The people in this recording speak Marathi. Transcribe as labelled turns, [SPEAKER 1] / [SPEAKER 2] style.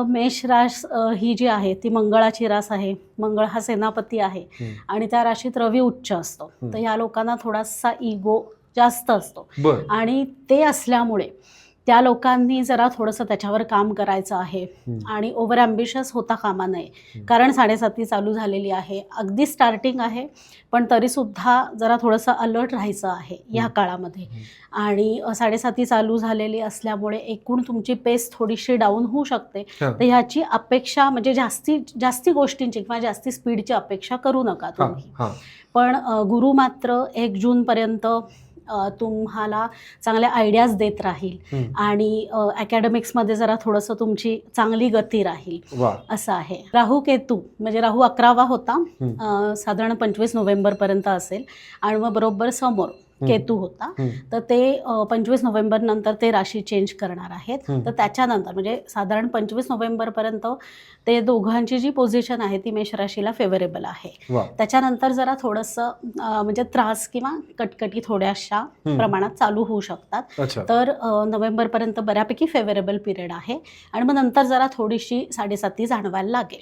[SPEAKER 1] मेष रास ही जी आहे ती मंगळाची रास आहे. मंगळ हा सेनापती आहे आणि त्या राशीत रवी उच्च असतो. तर या लोकांना थोडासा इगो जास्त असतो आणि ते असल्यामुळे त्या लोकांनी जरा थोडंसं त्याच्यावर काम करायचं आहे आणि ओव्हर ॲम्बिशियस होता कामा नये. कारण 7:30 चालू झालेली आहे, अगदी स्टार्टिंग आहे, पण तरीसुद्धा जरा थोडंसं अलर्ट राहायचं आहे या काळामध्ये. आणि 7:30 चालू झालेली असल्यामुळे एकूण तुमची पेस थोडीशी डाऊन होऊ शकते. तर ह्याची अपेक्षा म्हणजे जास्ती गोष्टींची किंवा जास्ती स्पीडची अपेक्षा करू नका तुम्ही. पण गुरु मात्र 1 जूनपर्यंत तुम्हाला चांगल्या आयडियाज देत राहील आणि अकॅडमिक्समध्ये जरा थोडंसं तुमची चांगली गती राहील असं आहे. राहू केतू म्हणजे राहू 11वा होता, साधारण 25 नोव्हेंबरपर्यंत असेल आणि मग बरोबर समोर केतू होता. तर ते 25 नोव्हेंबर नंतर ते राशी चेंज करणार आहेत. तर त्याच्यानंतर म्हणजे साधारण 25 नोव्हेंबरपर्यंत ते दोघांची जी पोझिशन आहे ती मेष राशीला फेवरेबल आहे. त्याच्यानंतर जरा थोडंसं म्हणजे त्रास किंवा कटकटी थोड्याशा प्रमाणात चालू होऊ शकतात. तर नोव्हेंबरपर्यंत बऱ्यापैकी फेवरेबल पिरियड आहे आणि मग नंतर जरा थोडीशी 7:30 जाणवायला लागेल.